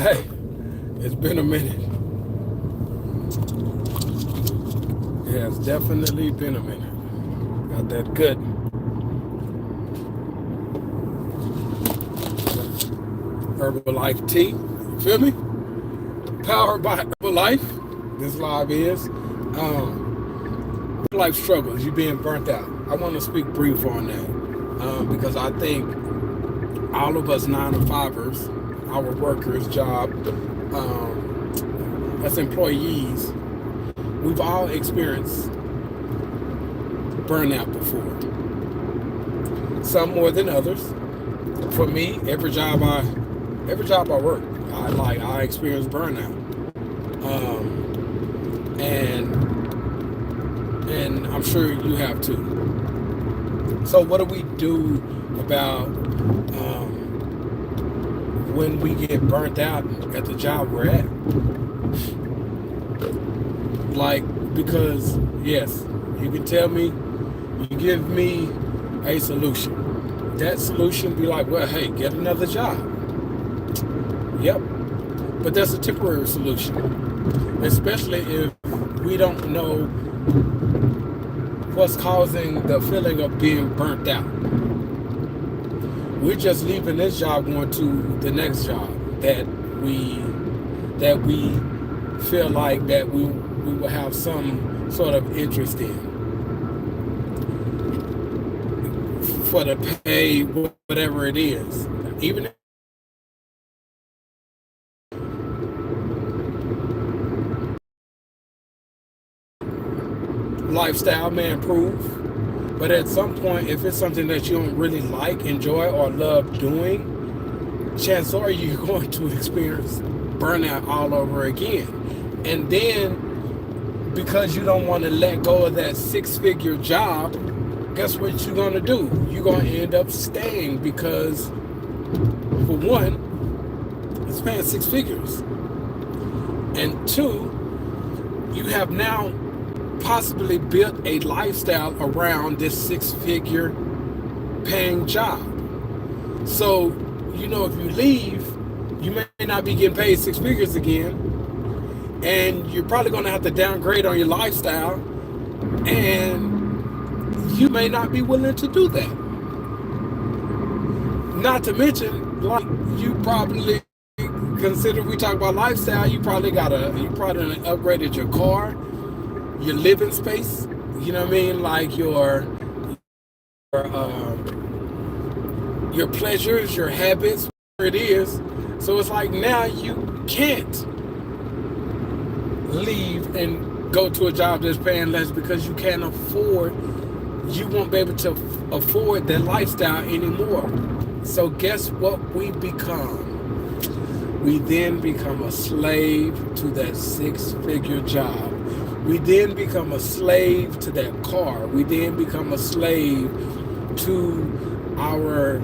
Hey, it's been a minute. It has definitely been a minute. Got that good Herbalife tea. You feel me? Powered by Herbalife. This live is. Life struggles. You being burnt out. I want to speak brief on that because I think all of us 9 to 5ers, our workers, job, as employees, we've all experienced burnout before. Some more than others. For me, every job I work, I experience burnout, and I'm sure you have too. So what do we do about when we get burnt out at the job we're at? Like, because yes, you can tell me, you give me a solution. That solution be like, well, hey, get another job. Yep. But that's a temporary solution, especially if we don't know what's causing the feeling of being burnt out. We're just leaving this job going to the next job that we feel like that we will have some sort of interest in for the pay, whatever it is. Even lifestyle may improve, but at some point, if it's something that you don't really like, enjoy, or love doing, chances are you're going to experience burnout all over again. And then, because you don't want to let go of that 6-figure job, guess what you're going to do? You're going to end up staying because, for one, it's paying 6 figures. And two, you have now possibly built a lifestyle around this 6-figure paying job. So, if you leave, you may not be getting paid 6 figures again, and you're probably going to have to downgrade on your lifestyle, and you may not be willing to do that. Not to mention, like, you probably consider, we talk about lifestyle, you probably upgraded your car, your living space, you know what I mean, like your pleasures, your habits, whatever it is. So it's like now you can't leave and go to a job that's paying less because you won't be able to afford that lifestyle anymore. So guess what we become? We then become a slave to that 6-figure job. We then become a slave to that car. We then become a slave to our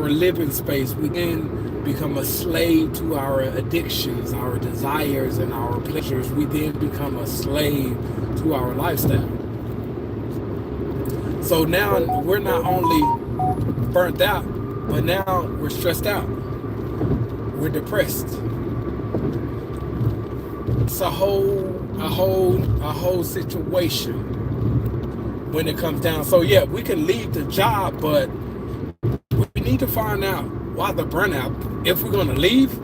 living space. We then become a slave to our addictions, our desires, and our pleasures. We then become a slave to our lifestyle. So now we're not only burnt out, but now we're stressed out. We're depressed. It's a whole situation when it comes down. So yeah, we can leave the job, but we need to find out why the burnout. If we're gonna leave,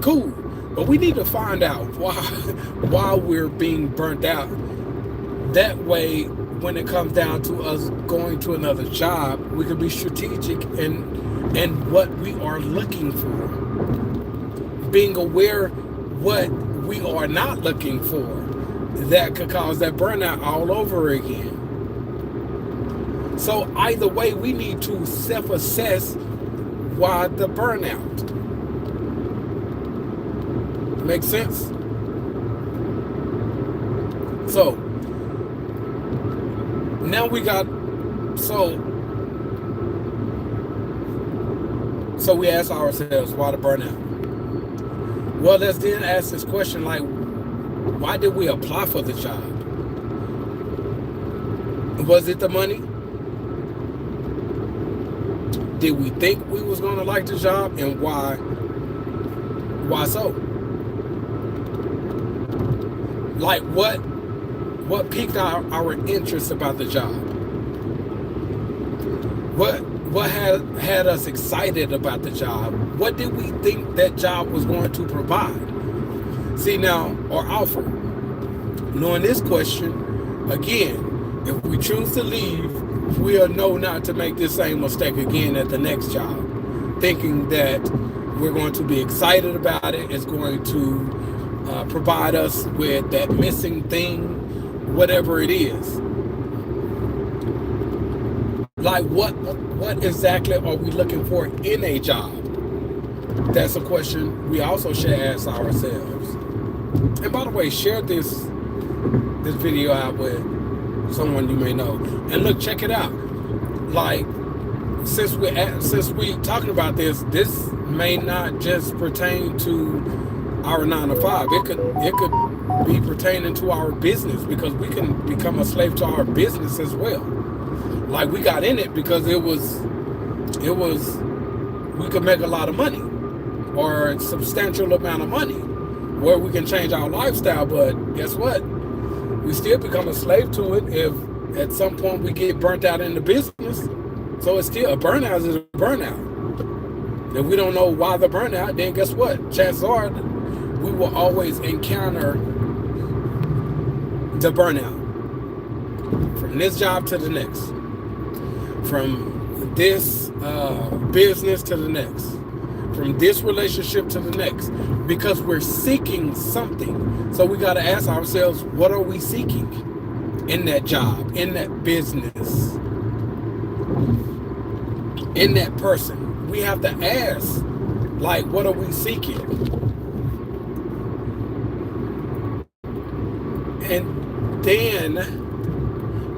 cool. But we need to find out why we're being burnt out. That way, when it comes down to us going to another job, we can be strategic in what we are looking for. Being aware what we are not looking for that could cause that burnout all over again. So either way, we need to self-assess why the burnout. Make sense? So now we got so we ask ourselves, why the burnout? Well, let's then ask this question, like, why did we apply for the job? Was it the money? Did we think we was going to like the job, and why so? Like what piqued our interest about the job? What had us excited about the job? What did we think that job was going to provide? See now, or offer. Knowing this question, again, if we choose to leave, we'll know not to make this same mistake again at the next job, thinking that we're going to be excited about it, it's going to provide us with that missing thing, whatever it is. Like what exactly are we looking for in a job? That's a question we also should ask ourselves. And by the way, share this video out with someone you may know. And look, check it out. Like, since we talking about this may not just pertain to our 9 to 5. It could be pertaining to our business, because we can become a slave to our business as well. Like, we got in it because it was we could make a lot of money, or a substantial amount of money, where we can change our lifestyle. But guess what? We still become a slave to it if at some point we get burnt out in the business. So it's still, a burnout is a burnout. If we don't know why the burnout, then guess what? Chances are we will always encounter the burnout. From this job to the next. From this business to the next. From this relationship to the next. Because we're seeking something. So we got to ask ourselves, what are we seeking in that job, in that business, in that person? We have to ask, like, what are we seeking? And then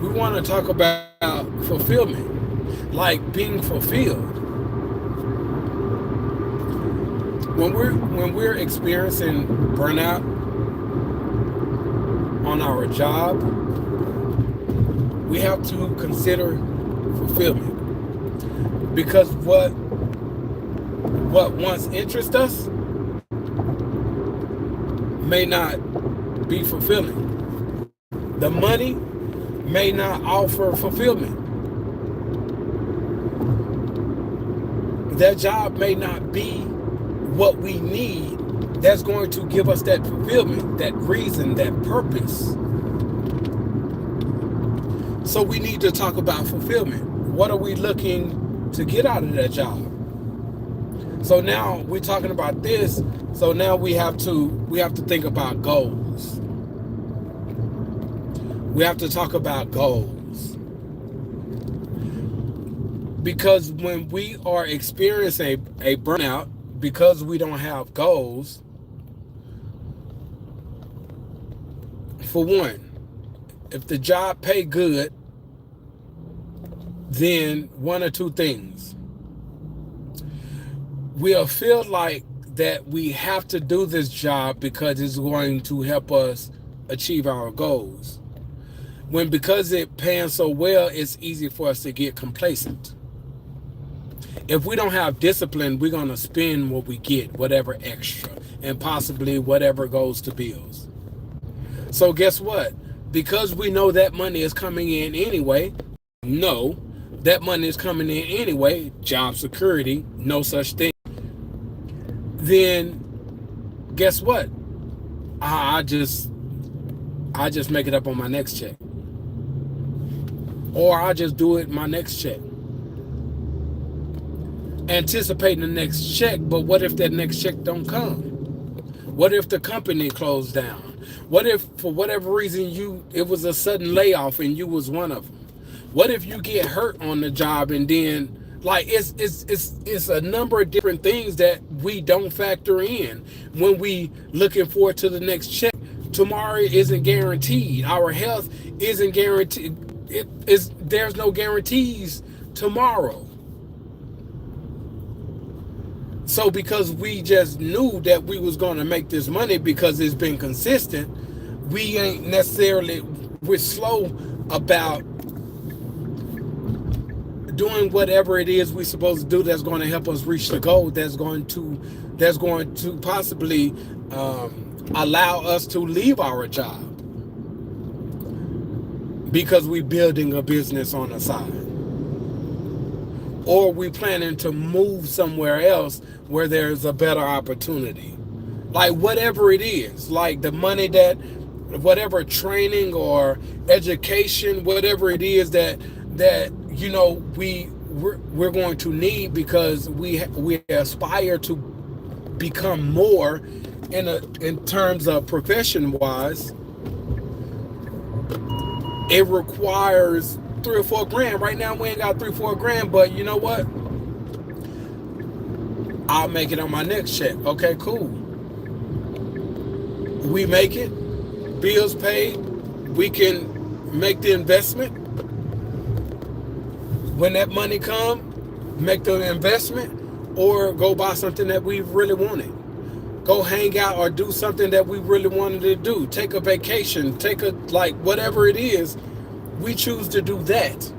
we want to talk about fulfillment, like being fulfilled. When we're experiencing burnout on our job, we have to consider fulfillment. Because what once interests us may not be fulfilling. The money may not offer fulfillment. That job may not be what we need that's going to give us that fulfillment, that reason, that purpose. So we need to talk about fulfillment. What are we looking to get out of that job? So now we're talking about this. So now we have to think about goals. We have to talk about goals. Because when we are experiencing a burnout, because we don't have goals, for one, if the job pay good, then one or two things. We'll feel like that we have to do this job because it's going to help us achieve our goals. When because it paying so well, it's easy for us to get complacent. If we don't have discipline, we're going to spend what we get, whatever extra, and possibly whatever goes to bills. So guess what? Because we know that money is coming in anyway, that money is coming in anyway, job security, no such thing, then guess what? I just make it up on my next check. Or I just do it my next check. Anticipating the next check, but what if that next check don't come? What if the company closed down? What if for whatever reason it was a sudden layoff and you was one of them? What if you get hurt on the job and then, like, it's a number of different things that we don't factor in when we looking forward to the next check. Tomorrow isn't guaranteed. Our health isn't guaranteed. There's no guarantees tomorrow. So because we just knew that we was going to make this money because it's been consistent, we're slow about doing whatever it is we're supposed to do that's going to help us reach the goal, that's going to possibly allow us to leave our job. because we building a business on the side, or we planning to move somewhere else where there's a better opportunity. Like whatever it is, like the money that, whatever training or education, whatever it is that we're going to need, because we aspire to become more in terms of profession wise. It requires 3 or 4 grand. Right now we ain't got 3 or 4 grand, but you know what? I'll make it on my next check. Okay, cool. We make it, bills paid, we can make the investment. When that money come, make the investment, or go buy something that we really wanted. Go hang out or do something that we really wanted to do. Take a vacation, like whatever it is, we choose to do that.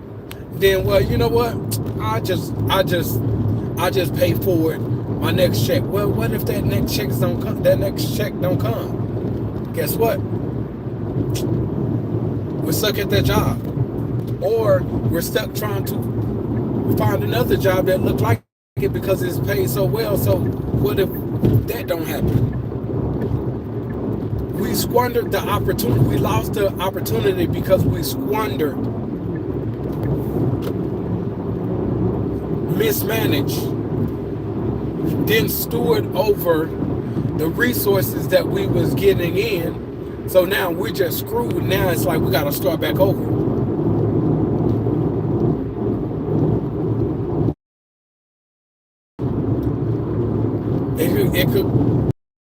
Then, well, you know what? I just pay forward my next check. Well, what if that next check don't come? Guess what? We're stuck at that job, or we're stuck trying to find another job that looks like it because it's paid so well. So what if that don't happen? We squandered the opportunity. We lost the opportunity because we squandered, mismanaged, didn't steward over the resources that we was getting in. So now we're just screwed. Now it's like we got to start back over. It could,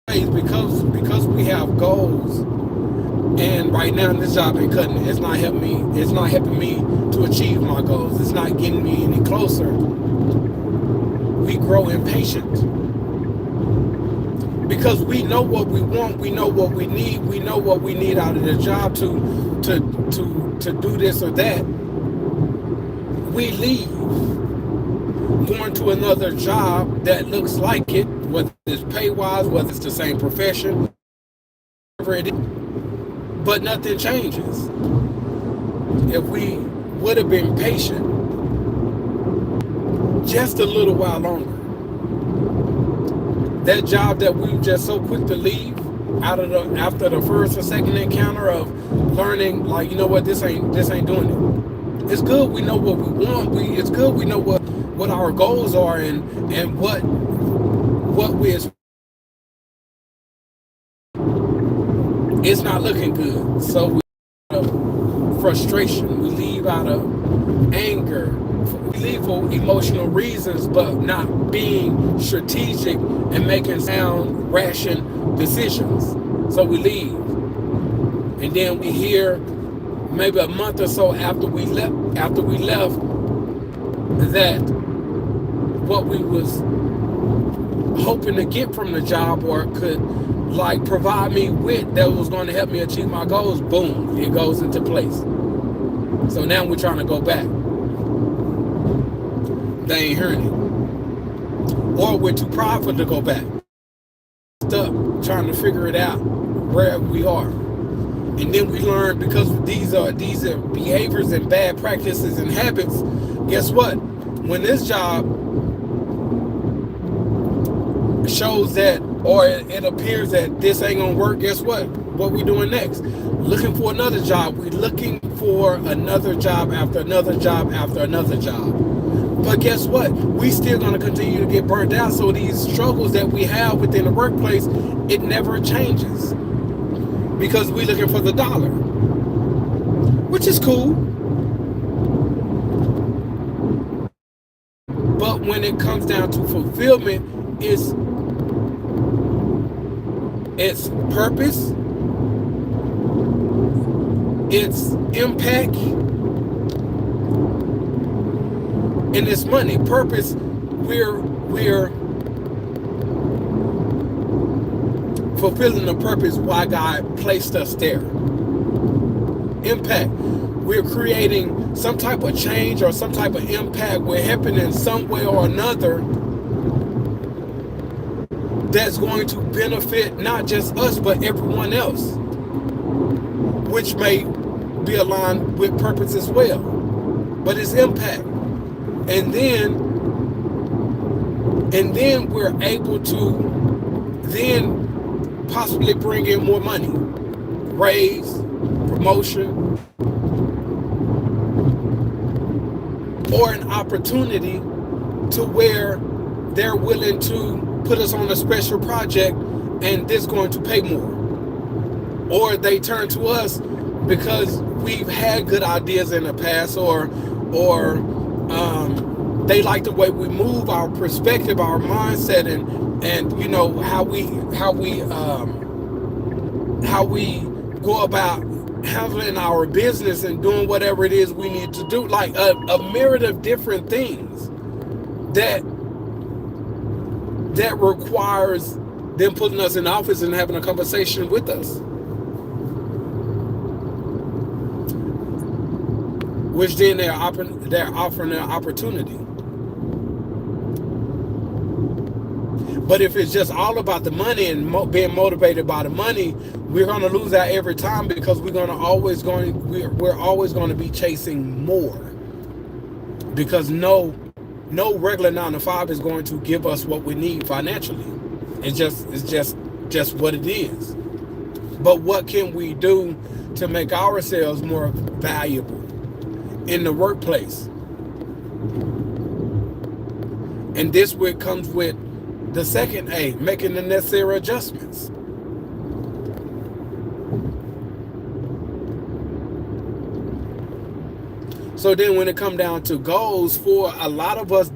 because we have goals, and right now this job ain't cutting it. It's not helping me. It's not helping me to achieve my goals. It's not getting me any closer. We grow impatient because we know what we want. We know what we need. We know what we need out of the job to do this or that. We leave, going to another job that looks like it, whether it's pay-wise, whether it's the same profession, whatever it is, but nothing changes. If we would have been patient just a little while longer, that job that we were just so quick to leave after the first or second encounter of learning, like, you know what, this ain't doing it. It's good we know what we want. It's good we know what our goals are and what we're. It's not looking good. So we out of frustration. We leave out of anger. We leave for emotional reasons, but not being strategic and making sound, rational decisions. So we leave. And then we hear maybe a month or so after we left that what we was hoping to get from the job, or could like provide me with, that was going to help me achieve my goals, boom, it goes into place. So now we're trying to go back. They ain't hearing it. Or we're too prideful to go back. Stuck trying to figure it out where we are. And then we learn, because these are behaviors and bad practices and habits, guess what? When this job shows that, or it appears that this ain't gonna work, guess what? What we doing next? Looking for another job. We're looking for another job after another job after another job. But guess what? We still gonna continue to get burnt out. So these struggles that we have within the workplace, it never changes, because we're looking for the dollar, which is cool. But when it comes down to fulfillment, it's purpose, it's impact, and it's money. Purpose, we're fulfilling the purpose why God placed us there. Impact, we're creating some type of change or some type of impact. We're helping in some way or another that's going to benefit not just us but everyone else, which may be aligned with purpose as well. But it's impact. And then we're able to then possibly bring in more money, raise, promotion, or an opportunity to where they're willing to put us on a special project and this is going to pay more. Or they turn to us because we've had good ideas in the past, or they like the way we move, our perspective, our mindset, and you know how we go about handling our business and doing whatever it is we need to do, like a myriad of different things that requires them putting us in office and having a conversation with us, which then they're offering an opportunity. But if it's just all about the money and being motivated by the money, we're going to lose that every time, because we're always going to be chasing more, because no regular 9-to-5 is going to give us what we need financially. It's just what it is. But what can we do to make ourselves more valuable in the workplace? And this comes with the second A, making the necessary adjustments. So then when it comes down to goals, for a lot of us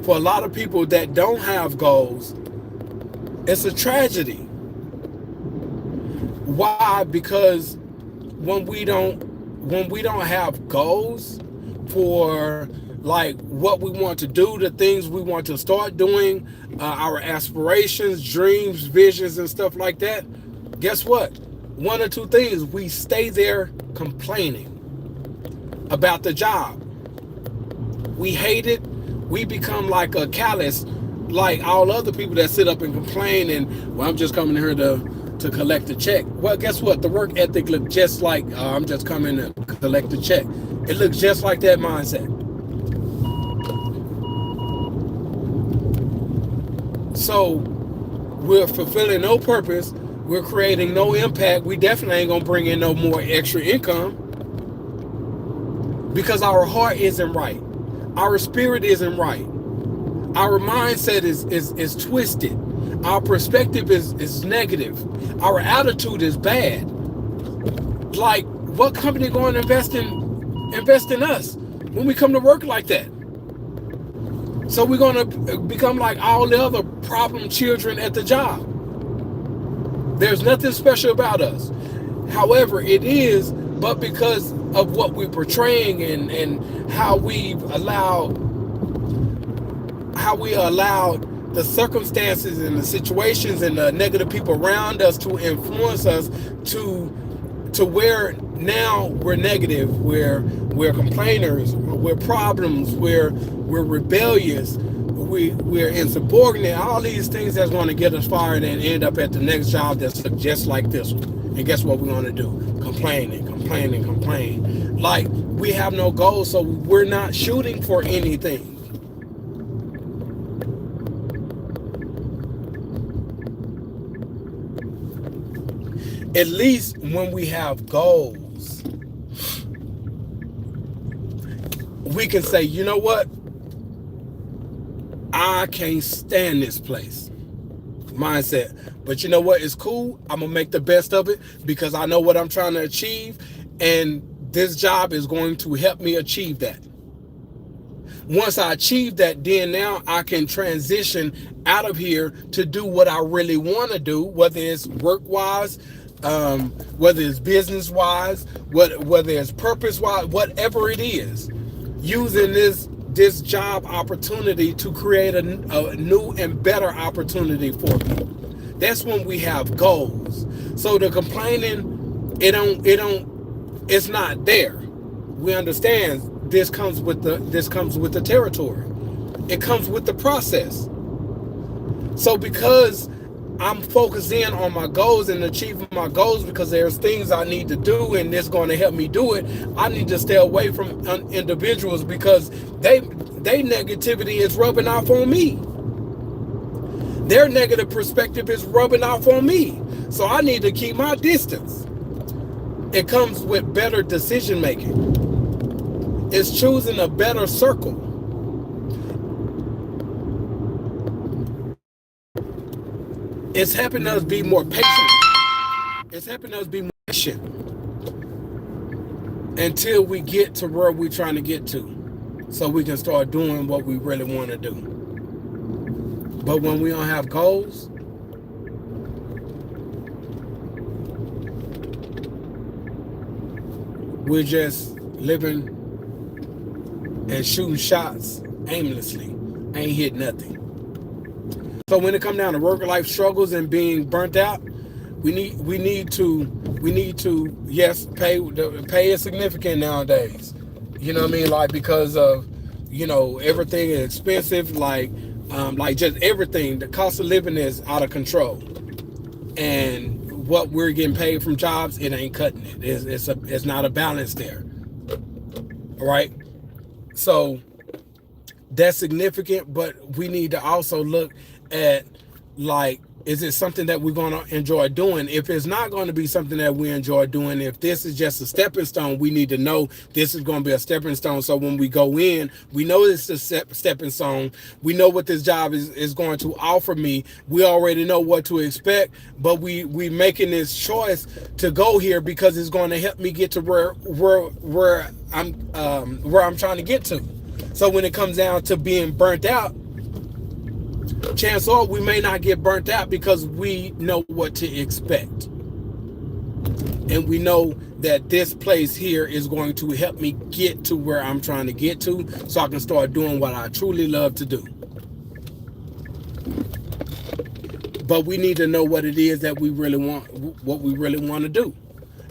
for a lot of people that don't have goals, it's a tragedy. Why? Because when we don't have goals for like what we want to do, the things we want to start doing, our aspirations, dreams, visions, and stuff like that, guess what? One or two things: we stay there complaining about the job. We hate it. We become like a callous, like all other people that sit up and complain and, well, I'm just coming here to collect a check. Well, guess what? The work ethic looks just like, I'm just coming to collect a check. It looks just like that mindset. So we're fulfilling no purpose. We're creating no impact. We definitely ain't gonna bring in no more extra income, because our heart isn't right. Our spirit isn't right. Our mindset is twisted. Our perspective is negative. Our attitude is bad. Like, what company going to invest in us when we come to work like that? So we're going to become like all the other problem children at the job. There's nothing special about us. However, it is, but because of what we're portraying and how we allowed the circumstances and the situations and the negative people around us to influence us to where now we're negative, we're complainers, we're problems, we're rebellious, we're insubordinate, all these things that's going to get us fired and end up at the next job that's just like this one. And guess what we're going to do? Complain and complain and complain. Like, we have no goals, so we're not shooting for anything. At least when we have goals, we can say, you know what? I can't stand this place. Mindset. But you know what? It's cool. I'm going to make the best of it because I know what I'm trying to achieve. And this job is going to help me achieve that. Once I achieve that, then now I can transition out of here to do what I really want to do, whether it's work-wise, whether it's business-wise, whether it's purpose-wise, whatever it is, using this job opportunity to create a new and better opportunity for me. That's when we have goals. So the complaining, it's not there. We understand this comes with the territory. It comes with the process. So because I'm focused in on my goals and achieving my goals because there's things I need to do and it's going to help me do it. I need to stay away from individuals because they negativity is rubbing off on me. Their negative perspective is rubbing off on me. So I need to keep my distance. It comes with better decision making. It's choosing a better circle. It's helping us be more patient. It's helping us be more patient until we get to where we're trying to get to, so we can start doing what we really want to do. But when we don't have goals, we're just living and shooting shots aimlessly. Ain't hit nothing. So when it comes down to work life struggles and being burnt out, we need to yes, pay is significant nowadays. You know what I mean? Like, because of, everything is expensive, like just everything. The cost of living is out of control. And what we're getting paid from jobs, it ain't cutting it. It's not a balance there. All right? So that's significant, but we need to also look at, like, is it something that we're going to enjoy doing? If it's not going to be something that we enjoy doing, if this is just a stepping stone, we need to know this is going to be a stepping stone. So when we go in, we know it's a stepping stone. We know what this job is going to offer me. We already know what to expect, but we making this choice to go here because it's going to help me get to where I'm trying to get to. So when it comes down to being burnt out, chances are we may not get burnt out because we know what to expect. And we know that this place here is going to help me get to where I'm trying to get to, so I can start doing what I truly love to do. But we need to know what it is that we really want, what we really want to do.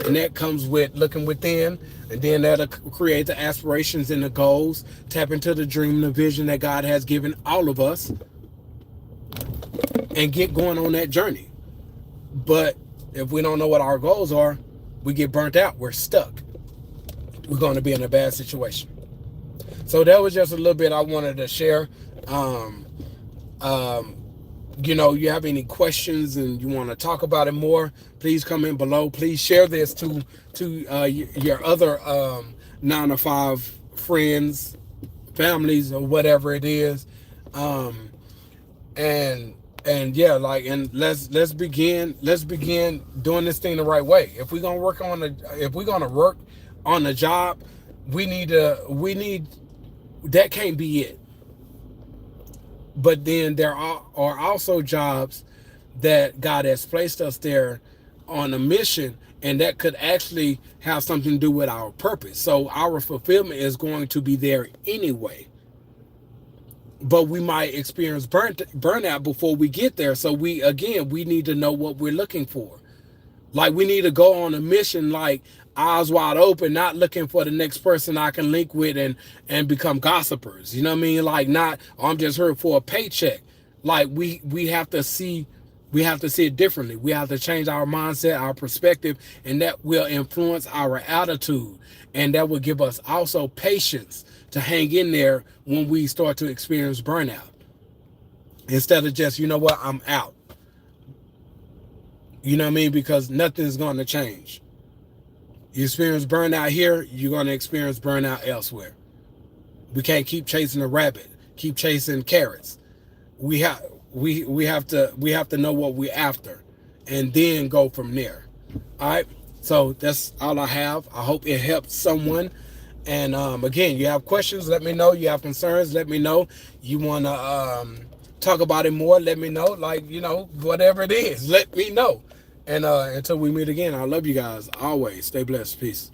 And that comes with looking within, and then that'll create the aspirations and the goals, tap into the dream and the vision that God has given all of us, and get going on that journey. But if we don't know what our goals are, we get burnt out. We're stuck. We're going to be in a bad situation. So that was just a little bit I wanted to share. You have any questions and you want to talk about it more, please comment below. Please share this to your other 9 to 5 friends, families, or whatever it is. And yeah, like, and let's begin doing this thing the right way. If we're gonna work on the job, we need that can't be it. But then there are also jobs that God has placed us there on a mission, and that could actually have something to do with our purpose. So our fulfillment is going to be there anyway. But we might experience burnout before we get there. So we need to know what we're looking for. Like, we need to go on a mission, like, eyes wide open, not looking for the next person I can link with and become gossipers. You know what I mean? Like, not, oh, I'm just here for a paycheck. Like, we have to see it differently. We have to change our mindset, our perspective, and that will influence our attitude. And that will give us also patience to hang in there when we start to experience burnout. Instead of just, you know what, I'm out. You know what I mean? Because nothing's going to change. You experience burnout here, you're going to experience burnout elsewhere. We can't keep chasing a rabbit, keep chasing carrots. We have to know what we're after, and then go from there. All right. So that's all I have. I hope it helped someone. And again, you have questions, let me know. You have concerns, let me know. You want to talk about it more, let me know. Like, whatever it is, let me know. And until we meet again, I love you guys always. Stay blessed. Peace.